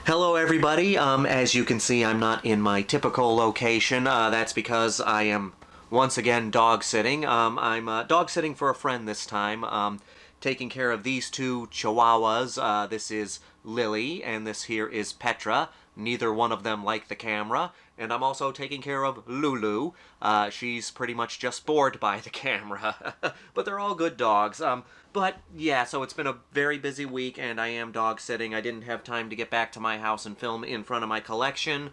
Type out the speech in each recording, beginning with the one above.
Hello everybody, as you can see I'm not in my typical location. That's because I am once again dog sitting. I'm dog sitting for a friend this time, taking care of these two chihuahuas. This is Lily and this here is Petra. Neither one of them like the camera. And I'm also taking care of Lulu. She's pretty much just bored by the camera. But they're all good dogs. But yeah, so it's been a very busy week and I am dog sitting. I didn't have time to get back to my house and film in front of my collection,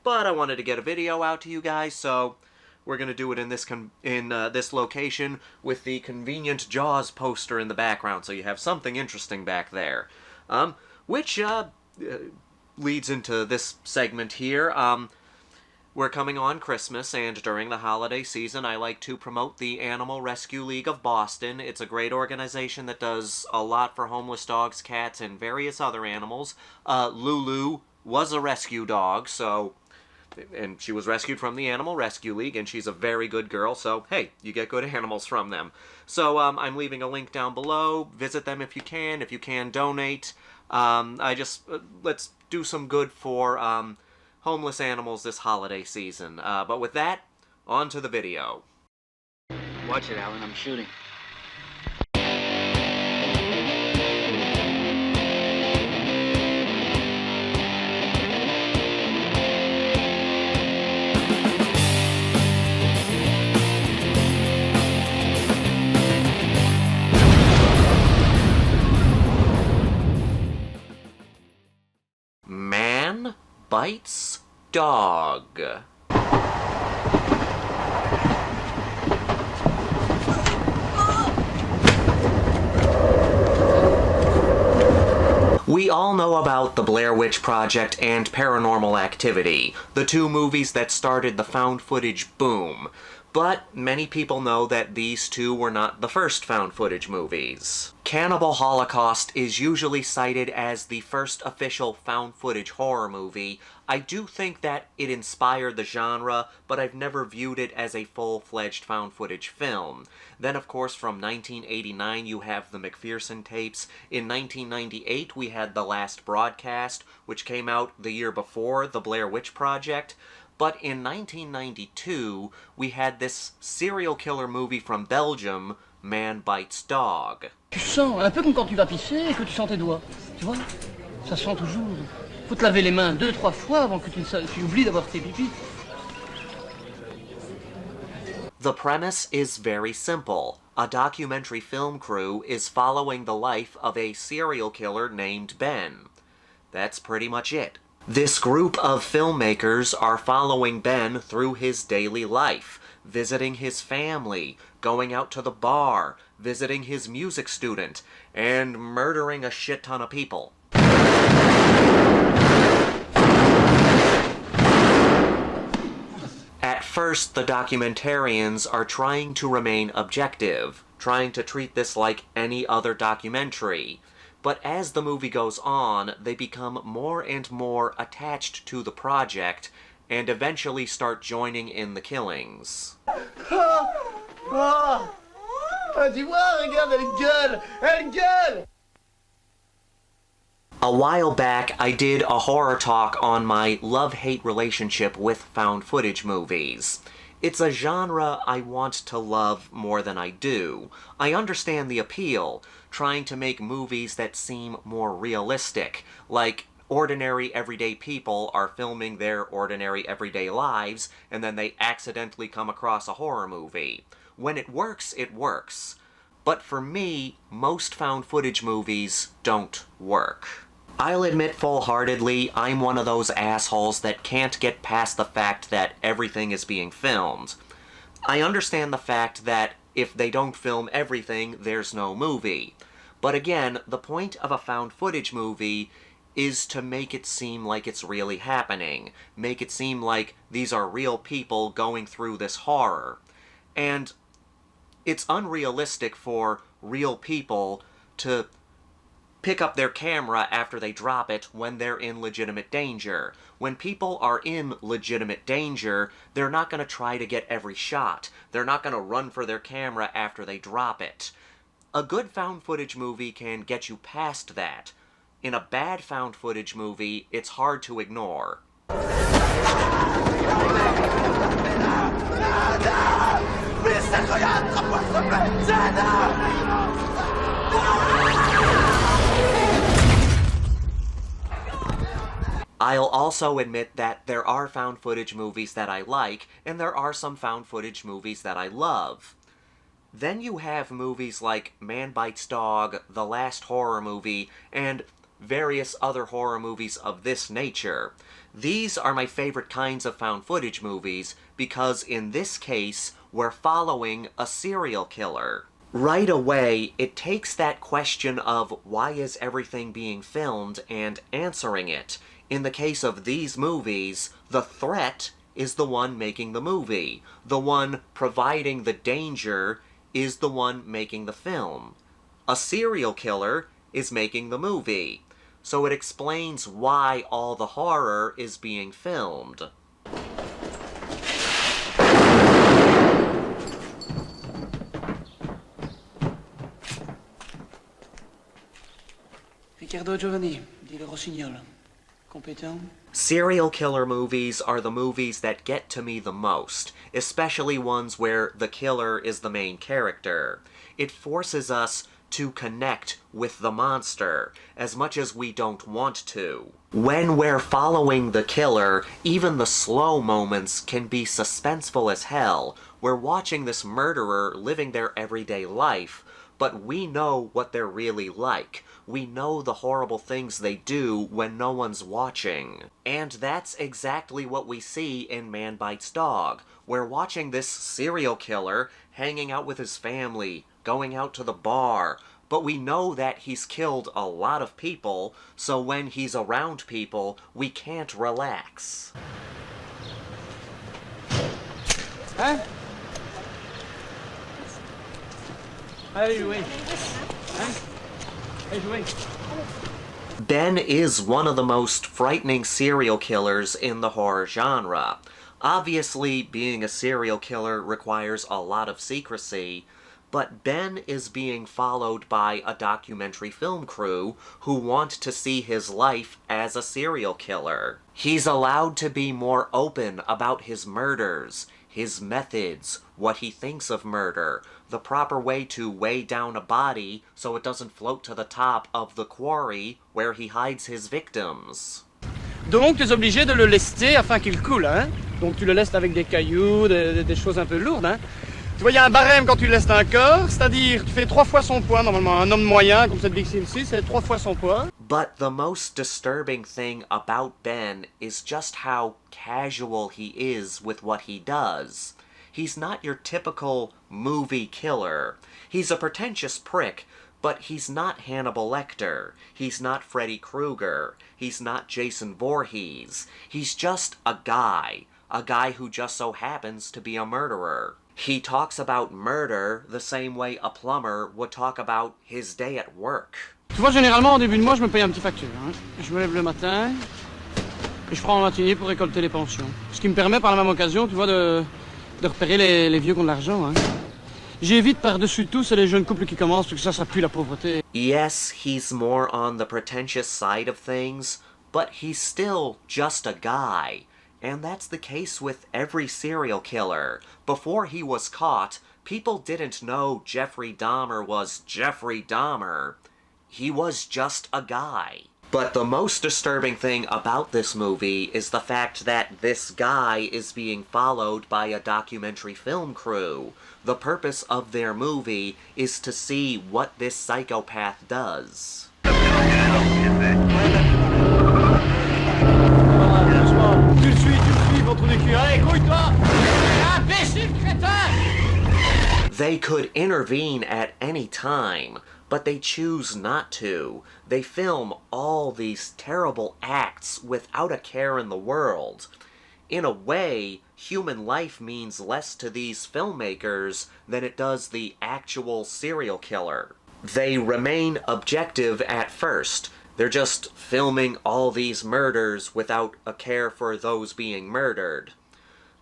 but I wanted to get a video out to you guys, so we're going to do it in this location with the convenient Jaws poster in the background, so you have something interesting back there. Which leads into this segment here. We're coming on Christmas, and during the holiday season, I like to promote the Animal Rescue League of Boston. It's a great organization that does a lot for homeless dogs, cats, and various other animals. Lulu was a rescue dog, and she was rescued from the Animal Rescue League, and she's a very good girl, so hey, you get good animals from them. So I'm leaving a link down below. Visit them if you can. If you can, donate. Let's do some good for homeless animals this holiday season. But with that, on to the video. Watch it, Alan. I'm shooting. Man bites dog. We all know about the Blair Witch Project and Paranormal Activity, the two movies that started the found footage boom. But many people know that these two were not the first found footage movies. Cannibal Holocaust is usually cited as the first official found footage horror movie. I do think that it inspired the genre, but I've never viewed it as a full-fledged found footage film. Then, of course, from 1989 you have the McPherson tapes. In 1998 we had The Last Broadcast, which came out the year before the Blair Witch Project. But in 1992, we had this serial killer movie from Belgium, Man Bites Dog. Tu sens, un peu comme quand tu vas pisser et que tu sens tes doigts. Tu vois? Ça sent toujours. Faut te laver les mains 2-3 fois avant que tu oublies d'avoir tes pipis. The premise is very simple. A documentary film crew is following the life of a serial killer named Ben. That's pretty much it. This group of filmmakers are following Ben through his daily life, visiting his family, going out to the bar, visiting his music student, and murdering a shit ton of people. At first, the documentarians are trying to remain objective, trying to treat this like any other documentary. But as the movie goes on, they become more and more attached to the project, and eventually start joining in the killings. Tu vois, regarde, elle gueule! Elle gueule! A while back, I did a horror talk on my love-hate relationship with found footage movies. It's a genre I want to love more than I do. I understand the appeal, trying to make movies that seem more realistic, like ordinary everyday people are filming their ordinary everyday lives, and then they accidentally come across a horror movie. When it works, it works. But for me, most found footage movies don't work. I'll admit full-heartedly, I'm one of those assholes that can't get past the fact that everything is being filmed. I understand the fact that if they don't film everything, there's no movie. But again, the point of a found footage movie is to make it seem like it's really happening. Make it seem like these are real people going through this horror. And it's unrealistic for real people to pick up their camera after they drop it when they're in legitimate danger. When people are in legitimate danger, they're not going to try to get every shot. They're not going to run for their camera after they drop it. A good found footage movie can get you past that. In a bad found footage movie, it's hard to ignore. I'll also admit that there are found footage movies that I like, and there are some found footage movies that I love. Then you have movies like Man Bites Dog, The Last Horror Movie, and various other horror movies of this nature. These are my favorite kinds of found footage movies because in this case, we're following a serial killer. Right away, it takes that question of why is everything being filmed and answering it. In the case of these movies, the threat is the one making the movie. The one providing the danger is the one making the film. A serial killer is making the movie. So it explains why all the horror is being filmed. Riccardo Giovanni, dit le Rossignol. Compétent? Serial killer movies are the movies that get to me the most, especially ones where the killer is the main character. It forces us to connect with the monster, as much as we don't want to. When we're following the killer, even the slow moments can be suspenseful as hell. We're watching this murderer living their everyday life, but we know what they're really like. We know the horrible things they do when no one's watching. And that's exactly what we see in Man Bites Dog. We're watching this serial killer hanging out with his family, going out to the bar, but we know that he's killed a lot of people, so when he's around people, we can't relax. Hein? Allez jouer. Hein? Allez jouer. Ben is one of the most frightening serial killers in the horror genre. Obviously, being a serial killer requires a lot of secrecy, but Ben is being followed by a documentary film crew who want to see his life as a serial killer. He's allowed to be more open about his murders, his methods, what he thinks of murder, the proper way to weigh down a body so it doesn't float to the top of the quarry where he hides his victims. Donc tu es obligé de le lester afin qu'il coule, hein? Donc tu le lestes avec des cailloux, des choses un peu lourdes, hein? Tu vois, il y a un barème quand tu lestes un corps, c'est-à-dire tu fais 3 fois son poids, normalement. Un homme moyen, comme cette victime-ci, c'est 3 fois son poids. But the most disturbing thing about Ben is just how casual he is with what he does. He's not your typical movie killer. He's a pretentious prick, but he's not Hannibal Lecter. He's not Freddy Krueger. He's not Jason Voorhees. He's just a guy who just so happens to be a murderer. He talks about murder the same way a plumber would talk about his day at work. Tu vois, généralement, au début de mois, je me paye un petit facture. Hein. Je me lève le matin et je prends un matinée pour récolter les pensions. Ce qui me permet, par la même occasion, tu vois, de repérer les vieux qui ont de l'argent. Hein. J'évite par-dessus tout, c'est les jeunes couples qui commencent, parce que ça pue la pauvreté. Yes, he's more on the pretentious side of things, but he's still just a guy. And that's the case with every serial killer. Before he was caught, people didn't know Jeffrey Dahmer was Jeffrey Dahmer. He was just a guy. But the most disturbing thing about this movie is the fact that this guy is being followed by a documentary film crew. The purpose of their movie is to see what this psychopath does. Tu le suis, ventre de cul. Allez, couille-toi! Imbécile crétin! They could intervene at any time, but they choose not to. They film all these terrible acts without a care in the world. In a way, human life means less to these filmmakers than it does the actual serial killer. They remain objective at first. They're just filming all these murders without a care for those being murdered.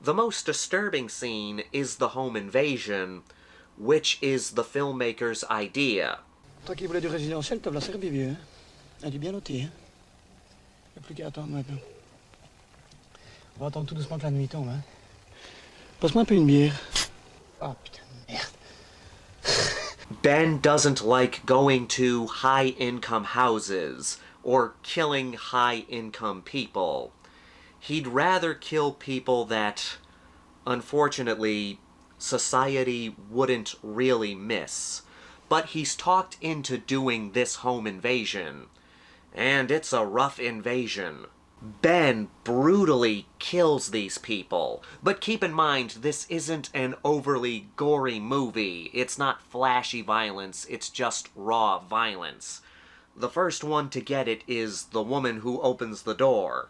The most disturbing scene is the home invasion, which is the filmmaker's idea. Toi qui voulais du résidentiel, t'as la servi, vieux. Elle est bien notée, hein. Il n'y a plus qu'à attendre maintenant. On va attendre tout doucement que la nuit tombe, hein. Passe-moi un peu une bière. Ah, putain de merde. Ben doesn't like going to high-income houses or killing high-income people. He'd rather kill people that, unfortunately, society wouldn't really miss. But he's talked into doing this home invasion. And it's a rough invasion. Ben brutally kills these people, but keep in mind this isn't an overly gory movie. It's not flashy violence, it's just raw violence. The first one to get it is the woman who opens the door.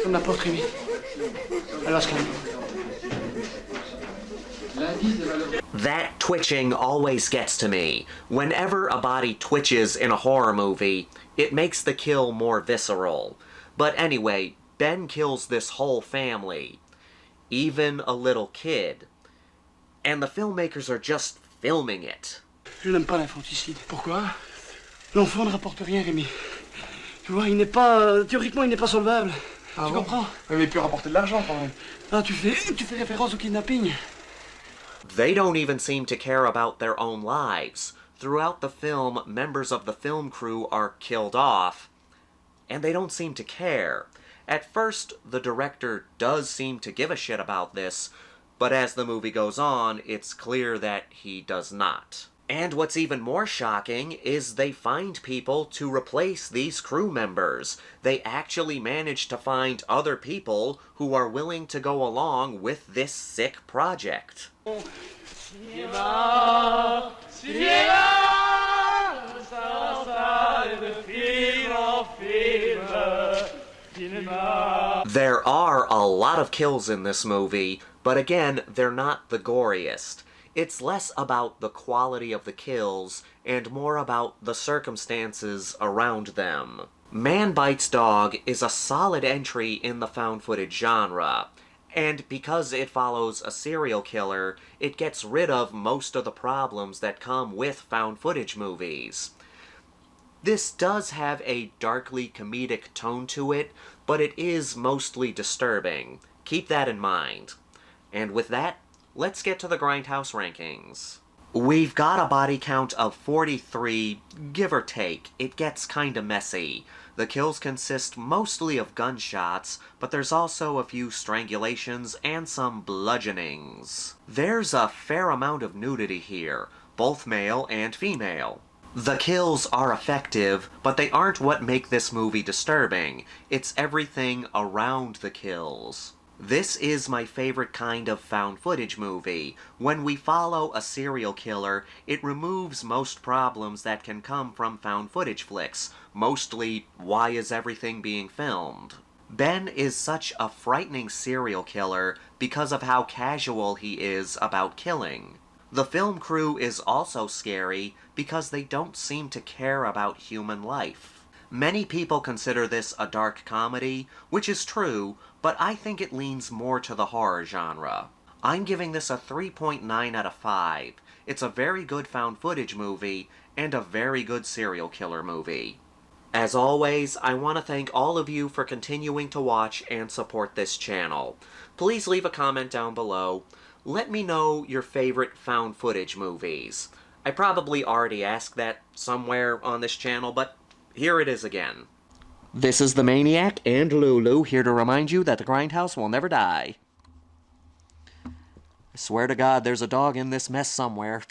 Ferme la porte, Remy. Elle va se calmer. That twitching always gets to me. Whenever a body twitches in a horror movie, it makes the kill more visceral. But anyway, Ben kills this whole family. Even a little kid. And the filmmakers are just filming it. Je n'aime pas l'infanticide. Pourquoi? L'enfant ne rapporte rien, Rémi. Tu vois, il n'est pas... théoriquement, il n'est pas solvable. Ah tu bon? comprends? Mais il peut rapporter de l'argent, quand même. Ah, tu fais référence au kidnapping. They don't even seem to care about their own lives. Throughout the film, members of the film crew are killed off, and they don't seem to care. At first, the director does seem to give a shit about this, but as the movie goes on, it's clear that he does not. And what's even more shocking is they find people to replace these crew members. They actually manage to find other people who are willing to go along with this sick project. There are a lot of kills in this movie, but again, they're not the goriest. It's less about the quality of the kills, and more about the circumstances around them. Man Bites Dog is a solid entry in the found footage genre, and because it follows a serial killer, it gets rid of most of the problems that come with found footage movies. This does have a darkly comedic tone to it, but it is mostly disturbing. Keep that in mind. And with that, let's get to the Grindhouse rankings. We've got a body count of 43, give or take. It gets kinda messy. The kills consist mostly of gunshots, but there's also a few strangulations and some bludgeonings. There's a fair amount of nudity here, both male and female. The kills are effective, but they aren't what make this movie disturbing. It's everything around the kills. This is my favorite kind of found footage movie. When we follow a serial killer, it removes most problems that can come from found footage flicks. Mostly, why is everything being filmed? Ben is such a frightening serial killer because of how casual he is about killing. The film crew is also scary because they don't seem to care about human life. Many people consider this a dark comedy, which is true, but I think it leans more to the horror genre. I'm giving this a 3.9 out of 5. It's a very good found footage movie, and a very good serial killer movie. As always, I want to thank all of you for continuing to watch and support this channel. Please leave a comment down below. Let me know your favorite found footage movies. I probably already asked that somewhere on this channel, but here it is again. This is the Maniac and Lulu here to remind you that the Grindhouse will never die. I swear to God, there's a dog in this mess somewhere.